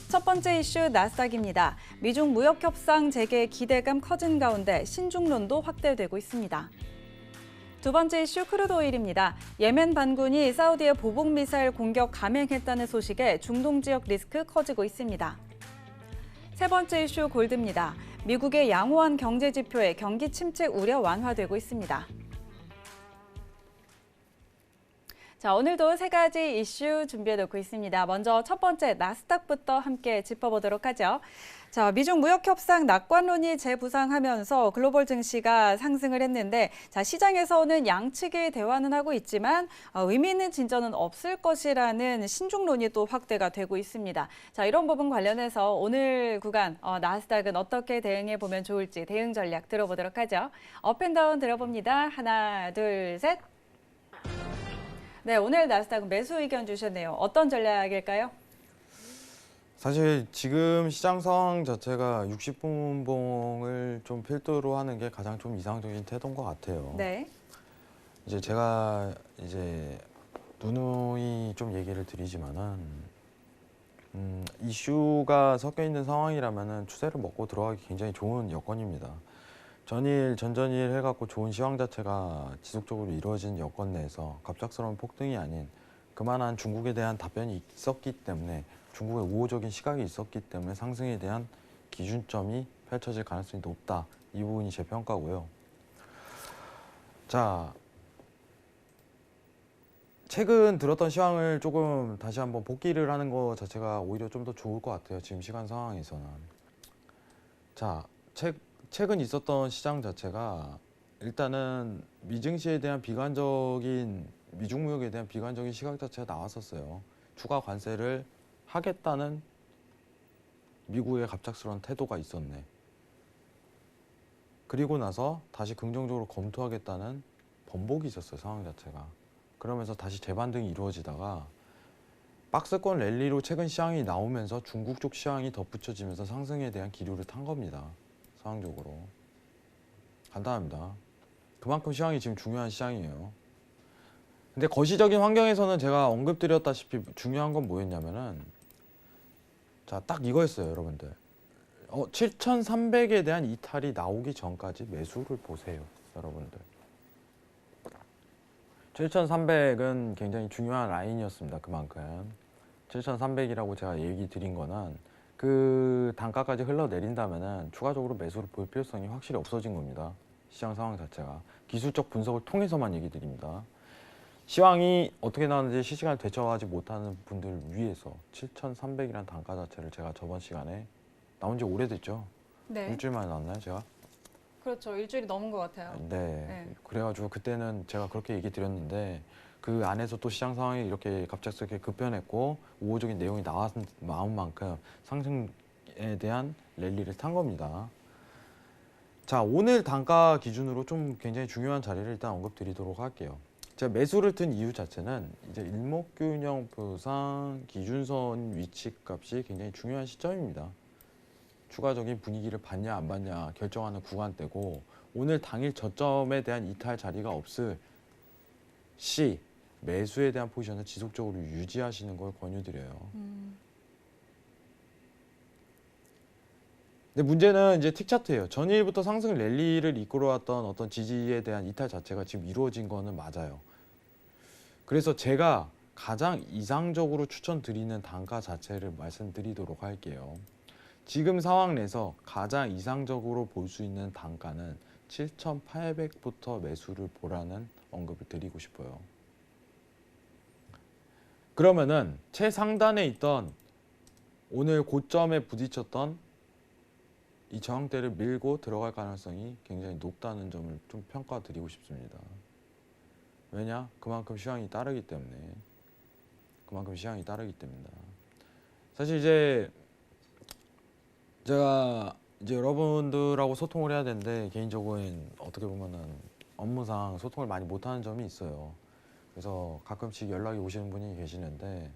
첫 번째 이슈 나스닥입니다. 미중 무역 협상 재개 기대감 커진 가운데 신중론도 확대되고 있습니다. 두 번째 이슈 크루드 오일입니다. 예멘 반군이 사우디의 보복 미사일 공격 감행했다는 소식에 중동 지역 리스크 커지고 있습니다. 세 번째 이슈 골드입니다. 미국의 양호한 경제 지표에 경기 침체 우려 완화되고 있습니다. 자, 오늘도 세 가지 이슈 준비해놓고 있습니다. 먼저 첫 번째 나스닥부터 함께 짚어보도록 하죠. 자, 미중 무역 협상 낙관론이 재부상하면서 글로벌 증시가 상승을 했는데, 자, 시장에서는 양측의 대화는 하고 있지만 의미 있는 진전은 없을 것이라는 신중론이 또 확대가 되고 있습니다. 자, 이런 부분 관련해서 오늘 구간 나스닥은 어떻게 대응해 보면 좋을지 대응 전략 들어보도록 하죠. 업앤다운 들어봅니다. 하나, 둘, 셋. 네, 오늘 나스닥은 매수 의견 주셨네요. 어떤 전략일까요? 사실 지금 시장 상황 자체가 60분봉을 좀 필두로 하는 게 가장 좀 이상적인 태도인 것 같아요. 네. 이제 제가 누누이 좀 얘기를 드리지만은 이슈가 섞여 있는 상황이라면은 추세를 먹고 들어가기 굉장히 좋은 여건입니다. 전일, 전전일 해갖고 좋은 시황 자체가 지속적으로 이루어진 여건 내에서 갑작스러운 폭등이 아닌 그만한 중국에 대한 답변이 있었기 때문에 중국의 우호적인 시각이 있었기 때문에 상승에 대한 기준점이 펼쳐질 가능성이 높다. 이 부분이 제 평가고요. 자, 최근 들었던 시황을 조금 다시 한번 복기를 하는 것 자체가 오히려 좀 더 좋을 것 같아요. 지금 시간 상황에서는. 자, 최근 있었던 시장 자체가 일단은 미증시에 대한 미중 무역에 대한 비관적인 시각 자체가 나왔었어요. 추가 관세를 하겠다는 미국의 갑작스러운 태도가 있었네. 그리고 나서 다시 긍정적으로 검토하겠다는 번복이 있었어요, 상황 자체가. 그러면서 다시 재반등이 이루어지다가 박스권 랠리로 최근 시황이 나오면서 중국 쪽 시황이 덧붙여지면서 상승에 대한 기류를 탄 겁니다. 상황적으로. 간단합니다. 그만큼 시황이 지금 중요한 시장이에요. 근데 거시적인 환경에서는 제가 언급드렸다시피 중요한 건 뭐였냐면은 자, 딱 이거였어요, 여러분들. 7,300에 대한 이탈이 나오기 전까지 매수를 보세요, 여러분들. 7,300은 굉장히 중요한 라인이었습니다, 그만큼. 7,300이라고 제가 얘기 드린 거는 그 단가까지 흘러내린다면은 추가적으로 매수를 볼 필요성이 확실히 없어진 겁니다. 시장 상황 자체가. 기술적 분석을 통해서만 얘기 드립니다. 시황이 어떻게 나왔는지 실시간에 대처하지 못하는 분들 위해서 7,300이라는 단가 자체를 제가 저번 시간에 나온 지 오래됐죠? 네. 일주일 만에 나왔나요, 제가? 그렇죠. 일주일이 넘은 것 같아요. 네. 네. 그래가지고 그때는 제가 그렇게 얘기 드렸는데 그 안에서 또 시장 상황이 이렇게 갑작스럽게 급변했고 우호적인 내용이 나온 만큼 상승에 대한 랠리를 탄 겁니다. 자, 오늘 단가 기준으로 좀 굉장히 중요한 자리를 일단 언급드리도록 할게요. 제가 매수를 든 이유 자체는 이제 일목균형표상 기준선 위치 값이 굉장히 중요한 시점입니다. 추가적인 분위기를 받냐 안 받냐 결정하는 구간대고 오늘 당일 저점에 대한 이탈 자리가 없을 시 매수에 대한 포지션을 지속적으로 유지하시는 걸 권유드려요. 근데 문제는 이제 틱 차트예요. 전일부터 상승 랠리를 이끌어왔던 어떤 지지에 대한 이탈 자체가 지금 이루어진 거는 맞아요. 그래서 제가 가장 이상적으로 추천드리는 단가 자체를 말씀드리도록 할게요. 지금 상황 내에서 가장 이상적으로 볼 수 있는 단가는 7,800부터 매수를 보라는 언급을 드리고 싶어요. 그러면은 최상단에 있던 오늘 고점에 부딪혔던 이 저항대를 밀고 들어갈 가능성이 굉장히 높다는 점을 좀 평가드리고 싶습니다. 왜냐? 그만큼 시황이 따르기 때문에. 사실 이제 제가 여러분들하고 소통을 해야 되는데 개인적으로는 어떻게 보면은 업무상 소통을 많이 못하는 점이 있어요. 그래서 가끔씩 연락이 오시는 분이 계시는데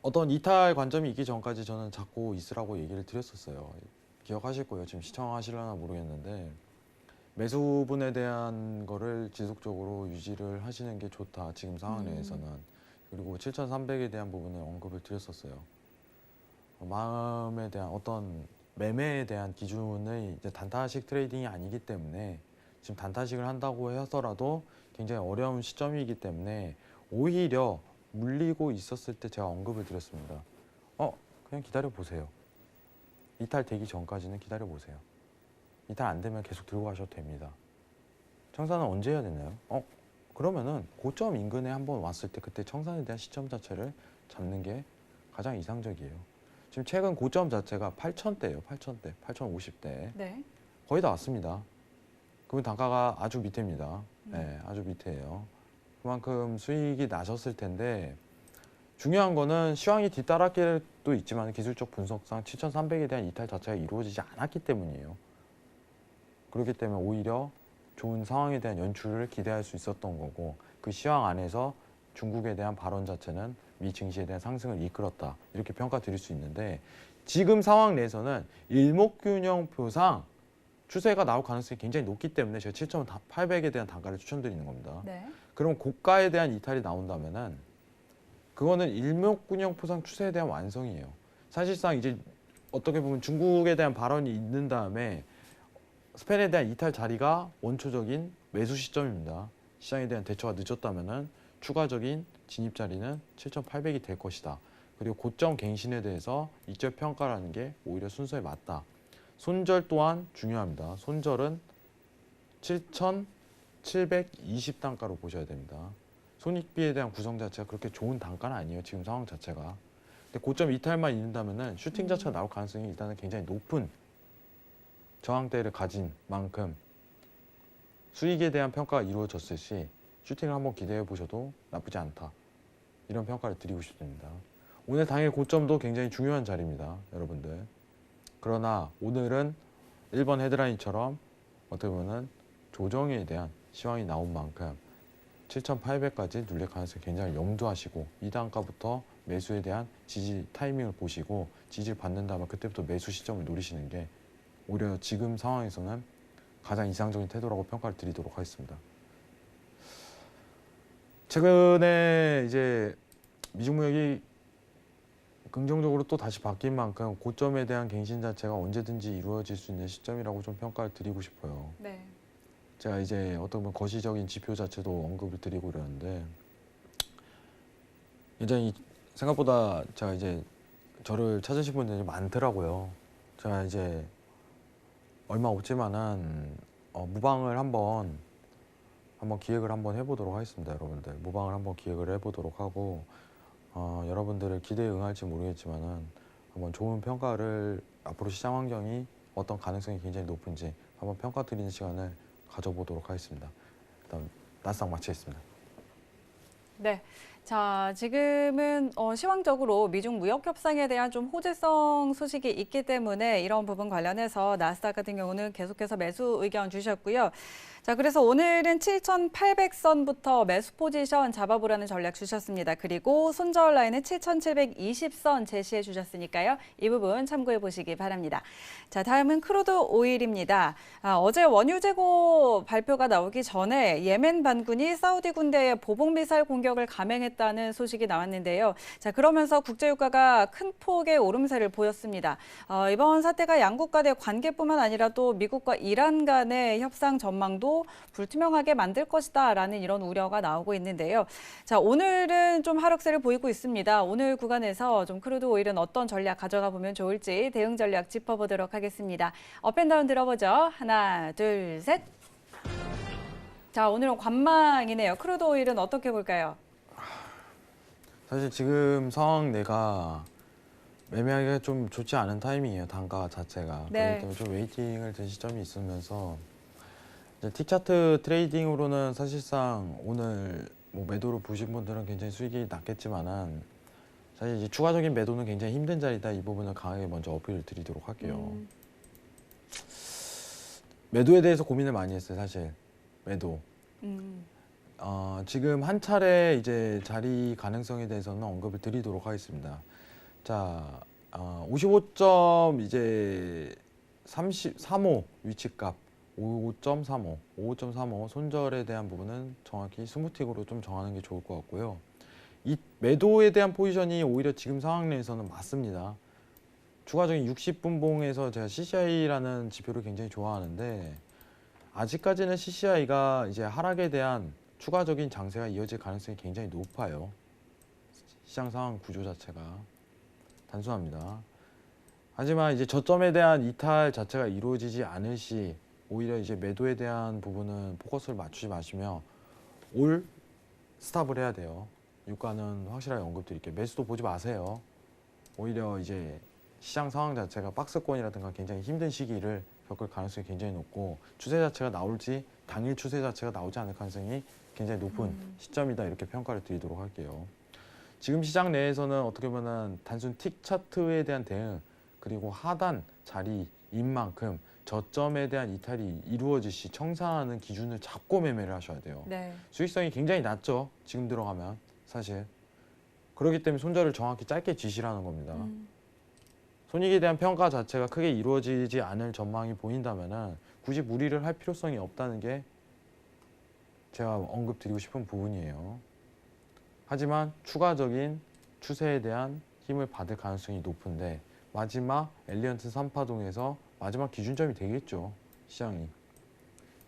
어떤 이탈 관점이 있기 전까지 저는 잡고 있으라고 얘기를 드렸었어요. 기억하실 거예요. 지금 시청하시려나 모르겠는데 매수분에 대한 거를 지속적으로 유지를 하시는 게 좋다. 지금 상황 내에서는 그리고 7,300에 대한 부분을 언급을 드렸었어요. 마음에 대한 어떤 매매에 대한 기준의 이제 단타식 트레이딩이 아니기 때문에 지금 단타식을 한다고 하더라도 굉장히 어려운 시점이기 때문에 오히려 물리고 있었을 때 제가 언급을 드렸습니다. 그냥 기다려 보세요. 이탈 되기 전까지는 기다려 보세요. 이탈 안 되면 계속 들고 가셔도 됩니다. 청산은 언제 해야 되나요? 그러면은 고점 인근에 한번 왔을 때 그때 청산에 대한 시점 자체를 잡는 게 가장 이상적이에요. 지금 최근 고점 자체가 8,000대예요. 8,000대, 8,050대. 네. 거의 다 왔습니다. 그러면 단가가 아주 밑에입니다. 네, 아주 밑에예요. 그만큼 수익이 나셨을 텐데 중요한 거는 시황이 뒤따랐길 도 있지만 기술적 분석상 7,300에 대한 이탈 자체가 이루어지지 않았기 때문이에요. 그렇기 때문에 오히려 좋은 상황에 대한 연출을 기대할 수 있었던 거고 그 시황 안에서 중국에 대한 발언 자체는 미 증시에 대한 상승을 이끌었다 이렇게 평가 드릴 수 있는데 지금 상황 내에서는 일목균형표상 추세가 나올 가능성이 굉장히 높기 때문에 제가 7,800에 대한 단가를 추천드리는 겁니다. 네. 그럼 고가에 대한 이탈이 나온다면은 그거는 일목균형표상 추세에 대한 완성이에요. 사실상 이제 어떻게 보면 중국에 대한 발언이 있는 다음에 스펜에 대한 이탈 자리가 원초적인 매수 시점입니다. 시장에 대한 대처가 늦었다면은 추가적인 진입 자리는 7,800이 될 것이다. 그리고 고점 갱신에 대해서 이적 평가라는 게 오히려 순서에 맞다. 손절 또한 중요합니다. 손절은 7,720 단가로 보셔야 됩니다. 손익비에 대한 구성 자체가 그렇게 좋은 단가는 아니에요. 지금 상황 자체가. 근데 고점 이탈만 있는다면은 슈팅 자체가 나올 가능성이 일단은 굉장히 높은 저항대를 가진 만큼 수익에 대한 평가가 이루어졌을 시 슈팅을 한번 기대해 보셔도 나쁘지 않다. 이런 평가를 드리고 싶습니다. 오늘 당일 고점도 굉장히 중요한 자리입니다. 여러분들. 그러나 오늘은 1번 헤드라인처럼 어떻게 보면 조정에 대한 시황이 나온 만큼 7,800까지 눌릴 가능성이 굉장히 염두하시고 이 단가부터 매수에 대한 지지 타이밍을 보시고 지지를 받는다면 그때부터 매수 시점을 노리시는 게 오히려 지금 상황에서는 가장 이상적인 태도라고 평가를 드리도록 하겠습니다. 최근에 이제 미중 무역이 긍정적으로 또 다시 바뀐 만큼 고점에 대한 갱신 자체가 언제든지 이루어질 수 있는 시점이라고 좀 평가를 드리고 싶어요. 네. 제가 이제 어떤 보면 거시적인 지표 자체도 언급을 드리고 그러는데 굉장히 생각보다 제가 이제 저를 찾으신 분들이 많더라고요. 제가 이제 얼마 없지만은 무방을 한번 기획을 한번 해보도록 하겠습니다, 여러분들. 무방을 한번 기획을 해보도록 하고 여러분들의 기대에 응할지 모르겠지만은 한번 좋은 평가를 앞으로 시장 환경이 어떤 가능성이 굉장히 높은지 한번 평가 드리는 시간을 가져보도록 하겠습니다. 일단 나스닥 마치겠습니다. 네. 자, 지금은 시황적으로 미중 무역 협상에 대한 좀 호재성 소식이 있기 때문에 이런 부분 관련해서 나스닥 같은 경우는 계속해서 매수 의견 주셨고요. 자, 그래서 오늘은 7,800선부터 매수 포지션 잡아보라는 전략 주셨습니다. 그리고 손절 라인은 7,720선 제시해 주셨으니까요. 이 부분 참고해 보시기 바랍니다. 자, 다음은 크루드 오일입니다. 어제 원유 재고 발표가 나오기 전에 예멘 반군이 사우디 군대에 보복 미사일 공격을 감행했다는 소식이 나왔는데요. 자, 그러면서 국제유가가 큰 폭의 오름세를 보였습니다. 이번 사태가 양국 간의 관계뿐만 아니라 또 미국과 이란 간의 협상 전망도 불투명하게 만들 것이다라는 이런 우려가 나오고 있는데요. 자, 오늘은 좀 하락세를 보이고 있습니다. 오늘 구간에서 좀 크루드 오일은 어떤 전략 가져가 보면 좋을지 대응 전략 짚어보도록 하겠습니다. 업앤다운 들어보죠. 하나, 둘, 셋. 자, 오늘은 관망이네요. 크루드 오일은 어떻게 볼까요? 사실 지금 상황 내가 매매하기가 좀 좋지 않은 타이밍이에요. 단가 자체가. 네. 그렇기 때문에 좀 웨이팅을 든 시점이 있으면서 이제 T차트 트레이딩으로는 사실상 오늘 뭐 매도를 보신 분들은 굉장히 수익이 났겠지만은 사실 이제 추가적인 매도는 굉장히 힘든 자리다. 이 부분을 강하게 먼저 어필을 드리도록 할게요. 매도에 대해서 고민을 많이 했어요. 사실 매도. 지금 한 차례 이제 자리 가능성에 대해서는 언급을 드리도록 하겠습니다. 자, 55점 이제 33호 위치값 55.35 손절에 대한 부분은 정확히 스무틱으로 좀 정하는 게 좋을 것 같고요. 이 매도에 대한 포지션이 오히려 지금 상황 내에서는 맞습니다. 추가적인 60분봉에서 제가 CCI라는 지표를 굉장히 좋아하는데 아직까지는 CCI가 이제 하락에 대한 추가적인 장세가 이어질 가능성이 굉장히 높아요. 시장 상황 구조 자체가 단순합니다. 하지만 이제 저점에 대한 이탈 자체가 이루어지지 않을 시 오히려 이제 매도에 대한 부분은 포커스를 맞추지 마시며 올 스탑을 해야 돼요. 유가는 확실하게 언급드릴게요. 매수도 보지 마세요. 오히려 이제 시장 상황 자체가 박스권이라든가 굉장히 힘든 시기를 겪을 가능성이 굉장히 높고 추세 자체가 나올지 당일 추세 자체가 나오지 않을 가능성이 굉장히 높은 시점이다 이렇게 평가를 드리도록 할게요. 지금 시장 내에서는 어떻게 보면 단순 틱 차트에 대한 대응 그리고 하단 자리인 만큼 저점에 대한 이탈이 이루어질 시 청산하는 기준을 잡고 매매를 하셔야 돼요. 네. 수익성이 굉장히 낮죠. 지금 들어가면 사실. 그렇기 때문에 손절을 정확히 짧게 지시라는 겁니다. 손익에 대한 평가 자체가 크게 이루어지지 않을 전망이 보인다면은 굳이 무리를 할 필요성이 없다는 게 제가 언급드리고 싶은 부분이에요. 하지만 추가적인 추세에 대한 힘을 받을 가능성이 높은데 마지막 엘리언트 3파동에서 마지막 기준점이 되겠죠. 시장이.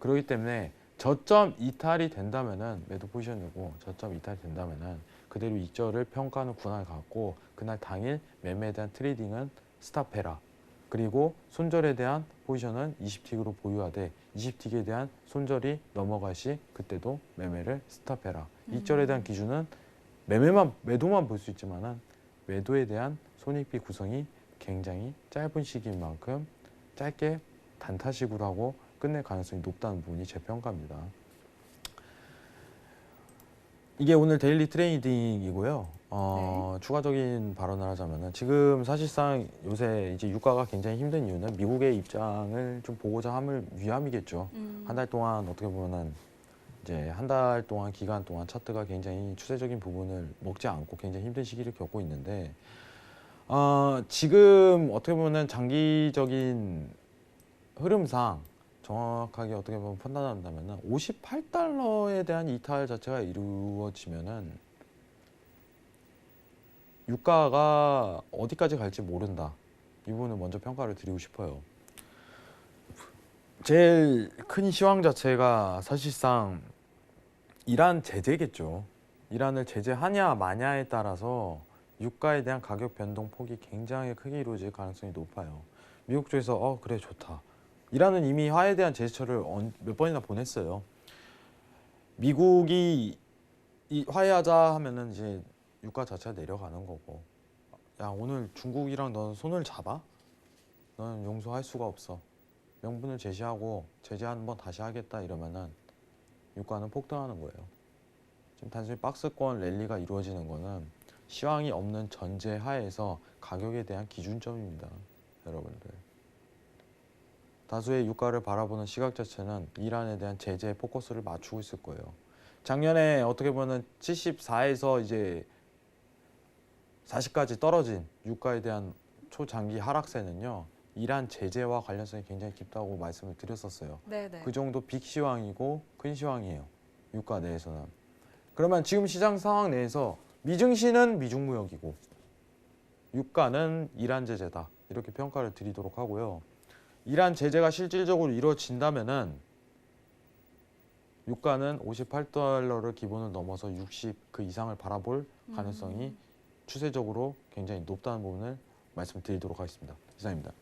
그렇기 때문에 저점 이탈이 된다면은 매도 포지션이고 저점 이탈이 된다면은 그대로 익절을 평가하는 구간을 갖고 그날 당일 매매에 대한 트레이딩은 스탑해라. 그리고 손절에 대한 포지션은 20틱으로 보유하되 20틱에 대한 손절이 넘어갈 시 그때도 매매를 스탑해라. 익절에 대한 기준은 매도만 볼 수 있지만은 매도에 대한 손익비 구성이 굉장히 짧은 시기인 만큼 짧게 단타식으로 하고 끝낼 가능성이 높다는 부분이 제 평가입니다. 이게 오늘 데일리 트레이딩이고요. 추가적인 발언을 하자면은 지금 사실상 요새 이제 유가가 굉장히 힘든 이유는 미국의 입장을 좀 보고자 함을 위함이겠죠. 한 달 동안 어떻게 보면은 이제 한 달 동안 기간 동안 차트가 굉장히 추세적인 부분을 먹지 않고 굉장히 힘든 시기를 겪고 있는데 지금 어떻게 보면 장기적인 흐름상 정확하게 어떻게 보면 판단한다면 58달러에 대한 이탈 자체가 이루어지면은 유가가 어디까지 갈지 모른다. 이 부분을 먼저 평가를 드리고 싶어요. 제일 큰 시황 자체가 사실상 이란 제재겠죠. 이란을 제재하냐 마냐에 따라서 유가에 대한 가격 변동 폭이 굉장히 크게 이루어질 가능성이 높아요. 미국 쪽에서 그래 좋다. 이란은 이미 화해에 대한 제스처를 몇 번이나 보냈어요. 미국이 화해하자 하면은 이제 유가 자체가 내려가는 거고, 야 오늘 중국이랑 넌 손을 잡아? 너는 용서할 수가 없어. 명분을 제시하고 제재 한번 다시 하겠다 이러면은 유가는 폭등하는 거예요. 지금 단순히 박스권 랠리가 이루어지는 거는 시황이 없는 전제 하에서 가격에 대한 기준점입니다, 여러분들. 다수의 유가를 바라보는 시각 자체는 이란에 대한 제재에 포커스를 맞추고 있을 거예요. 작년에 어떻게 보면 74에서 이제 40까지 떨어진 유가에 대한 초장기 하락세는요, 이란 제재와 관련성이 굉장히 깊다고 말씀을 드렸었어요. 네네. 그 정도 빅 시황이고 큰 시황이에요, 유가 내에서는. 그러면 지금 시장 상황 내에서 미증시는 미중무역이고 유가는 이란 제재다, 이렇게 평가를 드리도록 하고요. 이란 제재가 실질적으로 이루어진다면은 유가는 58달러를 기본을 넘어서 60 그 이상을 바라볼 가능성이 추세적으로 굉장히 높다는 부분을 말씀드리도록 하겠습니다. 이상입니다.